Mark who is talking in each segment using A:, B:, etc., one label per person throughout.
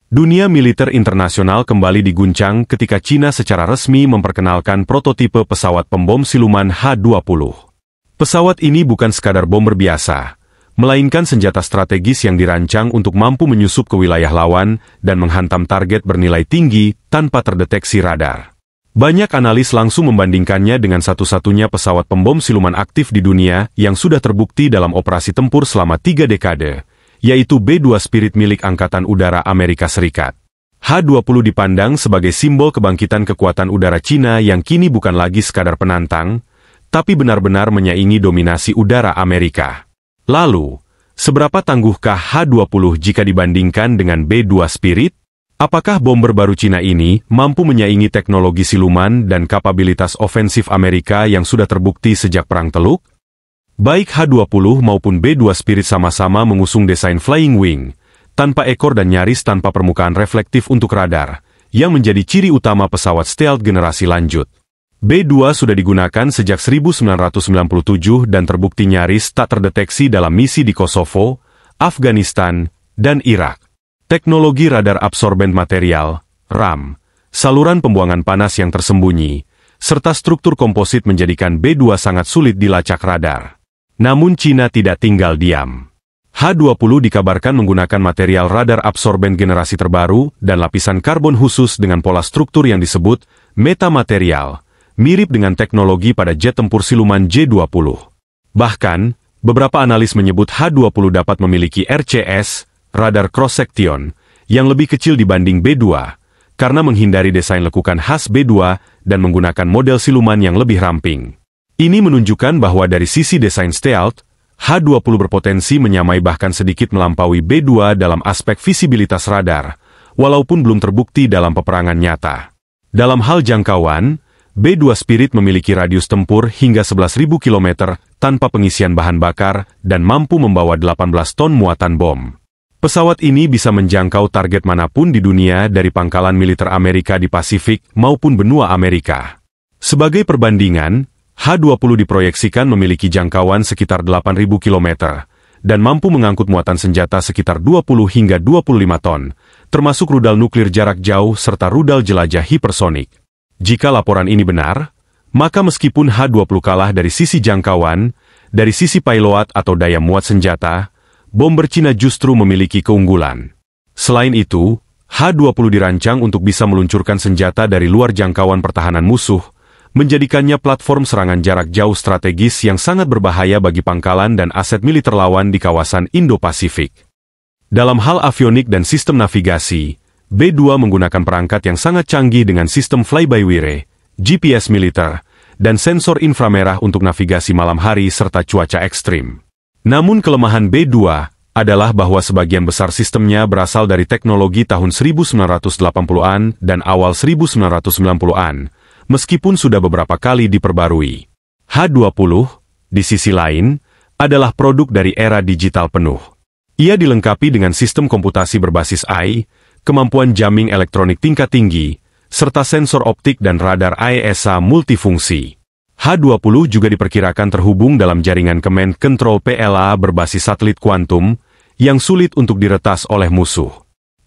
A: Dunia militer internasional kembali diguncang ketika Cina secara resmi memperkenalkan prototipe pesawat pembom siluman H-20. Pesawat ini bukan sekadar bomber biasa, melainkan senjata strategis yang dirancang untuk mampu menyusup ke wilayah lawan dan menghantam target bernilai tinggi tanpa terdeteksi radar. Banyak analis langsung membandingkannya dengan satu-satunya pesawat pembom siluman aktif di dunia yang sudah terbukti dalam operasi tempur selama 3 dekade, yaitu B-2 Spirit milik Angkatan Udara Amerika Serikat. H-20 dipandang sebagai simbol kebangkitan kekuatan udara Cina yang kini bukan lagi sekadar penantang, tapi benar-benar menyaingi dominasi udara Amerika. Lalu, seberapa tangguhkah H-20 jika dibandingkan dengan B-2 Spirit? Apakah bomber baru Cina ini mampu menyaingi teknologi siluman dan kapabilitas ofensif Amerika yang sudah terbukti sejak Perang Teluk? Baik H-20 maupun B-2 Spirit sama-sama mengusung desain flying wing, tanpa ekor dan nyaris tanpa permukaan reflektif untuk radar, yang menjadi ciri utama pesawat stealth generasi lanjut. B-2 sudah digunakan sejak 1997 dan terbukti nyaris tak terdeteksi dalam misi di Kosovo, Afghanistan, dan Irak. Teknologi radar absorben material, RAM, saluran pembuangan panas yang tersembunyi, serta struktur komposit menjadikan B-2 sangat sulit dilacak radar. Namun Cina tidak tinggal diam. H-20 dikabarkan menggunakan material radar absorben generasi terbaru dan lapisan karbon khusus dengan pola struktur yang disebut metamaterial, mirip dengan teknologi pada jet tempur siluman J-20. Bahkan, beberapa analis menyebut H-20 dapat memiliki RCS, radar cross-section, yang lebih kecil dibanding B-2, karena menghindari desain lekukan khas B-2 dan menggunakan model siluman yang lebih ramping. Ini menunjukkan bahwa dari sisi desain stealth, H-20 berpotensi menyamai bahkan sedikit melampaui B-2 dalam aspek visibilitas radar, walaupun belum terbukti dalam peperangan nyata. Dalam hal jangkauan, B-2 Spirit memiliki radius tempur hingga 11.000 km tanpa pengisian bahan bakar dan mampu membawa 18 ton muatan bom. Pesawat ini bisa menjangkau target manapun di dunia dari pangkalan militer Amerika di Pasifik maupun benua Amerika. Sebagai perbandingan, H-20 diproyeksikan memiliki jangkauan sekitar 8.000 km dan mampu mengangkut muatan senjata sekitar 20 hingga 25 ton, termasuk rudal nuklir jarak jauh serta rudal jelajah hipersonik. Jika laporan ini benar, maka meskipun H-20 kalah dari sisi jangkauan, dari sisi payload atau daya muat senjata, bomber Cina justru memiliki keunggulan. Selain itu, H-20 dirancang untuk bisa meluncurkan senjata dari luar jangkauan pertahanan musuh, menjadikannya platform serangan jarak jauh strategis yang sangat berbahaya bagi pangkalan dan aset militer lawan di kawasan Indo-Pasifik. Dalam hal avionik dan sistem navigasi, B-2 menggunakan perangkat yang sangat canggih dengan sistem fly-by-wire, GPS militer, dan sensor inframerah untuk navigasi malam hari serta cuaca ekstrim. Namun kelemahan B-2 adalah bahwa sebagian besar sistemnya berasal dari teknologi tahun 1980-an dan awal 1990-an, meskipun sudah beberapa kali diperbarui. H-20, di sisi lain, adalah produk dari era digital penuh. Ia dilengkapi dengan sistem komputasi berbasis AI, kemampuan jamming elektronik tingkat tinggi, serta sensor optik dan radar AESA multifungsi. H-20 juga diperkirakan terhubung dalam jaringan command control PLA berbasis satelit kuantum, yang sulit untuk diretas oleh musuh.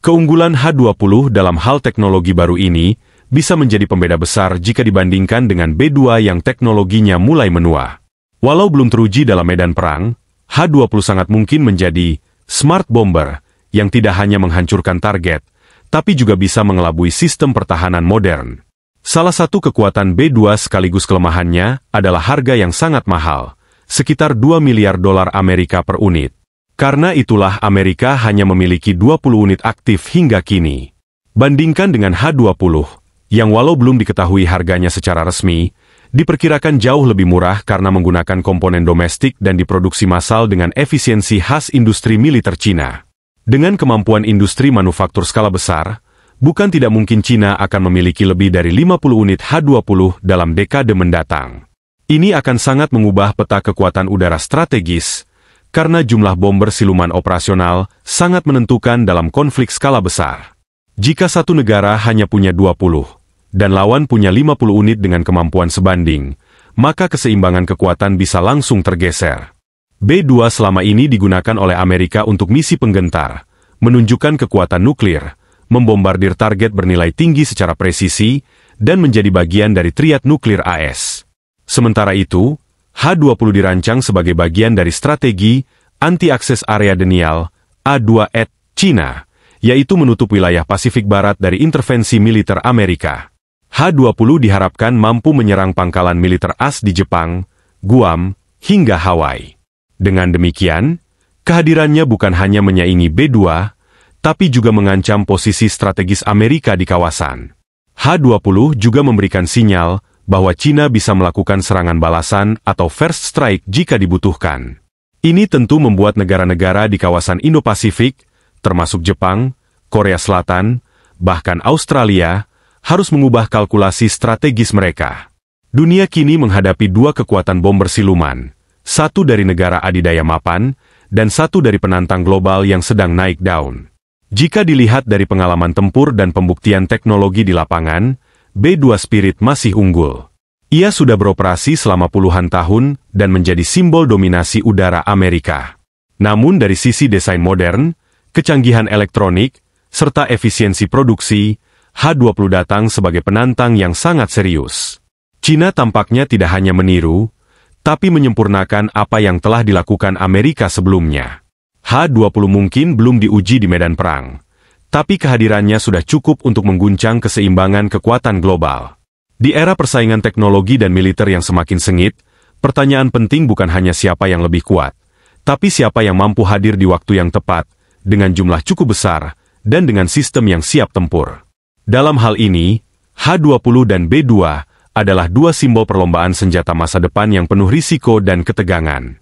A: Keunggulan H-20 dalam hal teknologi baru ini bisa menjadi pembeda besar jika dibandingkan dengan B-2 yang teknologinya mulai menua. Walau belum teruji dalam medan perang, H-20 sangat mungkin menjadi smart bomber yang tidak hanya menghancurkan target, tapi juga bisa mengelabui sistem pertahanan modern. Salah satu kekuatan B-2 sekaligus kelemahannya adalah harga yang sangat mahal, sekitar 2 miliar dolar Amerika per unit. Karena itulah Amerika hanya memiliki 20 unit aktif hingga kini. Bandingkan dengan H-20, yang walau belum diketahui harganya secara resmi, diperkirakan jauh lebih murah karena menggunakan komponen domestik dan diproduksi massal dengan efisiensi khas industri militer Cina. Dengan kemampuan industri manufaktur skala besar, bukan tidak mungkin Cina akan memiliki lebih dari 50 unit H-20 dalam dekade mendatang. Ini akan sangat mengubah peta kekuatan udara strategis, karena jumlah bomber siluman operasional sangat menentukan dalam konflik skala besar. Jika satu negara hanya punya 20, dan lawan punya 50 unit dengan kemampuan sebanding, maka keseimbangan kekuatan bisa langsung tergeser. B-2 selama ini digunakan oleh Amerika untuk misi penggentar, menunjukkan kekuatan nuklir, membombardir target bernilai tinggi secara presisi, dan menjadi bagian dari triad nuklir AS. Sementara itu, H-20 dirancang sebagai bagian dari strategi Anti-Access Area Denial A2ED Cina, yaitu menutup wilayah Pasifik Barat dari intervensi militer Amerika. H-20 diharapkan mampu menyerang pangkalan militer AS di Jepang, Guam, hingga Hawaii. Dengan demikian, kehadirannya bukan hanya menyaingi B-2, tapi juga mengancam posisi strategis Amerika di kawasan. H-20 juga memberikan sinyal bahwa Cina bisa melakukan serangan balasan atau first strike jika dibutuhkan. Ini tentu membuat negara-negara di kawasan Indo-Pasifik, termasuk Jepang, Korea Selatan, bahkan Australia, harus mengubah kalkulasi strategis mereka. Dunia kini menghadapi dua kekuatan bomber siluman, satu dari negara adidaya mapan, dan satu dari penantang global yang sedang naik daun. Jika dilihat dari pengalaman tempur dan pembuktian teknologi di lapangan, B-2 Spirit masih unggul. Ia sudah beroperasi selama puluhan tahun dan menjadi simbol dominasi udara Amerika. Namun dari sisi desain modern, kecanggihan elektronik, serta efisiensi produksi, H-20 datang sebagai penantang yang sangat serius. Cina tampaknya tidak hanya meniru, tapi menyempurnakan apa yang telah dilakukan Amerika sebelumnya. H-20 mungkin belum diuji di medan perang, tapi kehadirannya sudah cukup untuk mengguncang keseimbangan kekuatan global. Di era persaingan teknologi dan militer yang semakin sengit, pertanyaan penting bukan hanya siapa yang lebih kuat, tapi siapa yang mampu hadir di waktu yang tepat, dengan jumlah cukup besar, dan dengan sistem yang siap tempur. Dalam hal ini, H-20 dan B-2 adalah dua simbol perlombaan senjata masa depan yang penuh risiko dan ketegangan.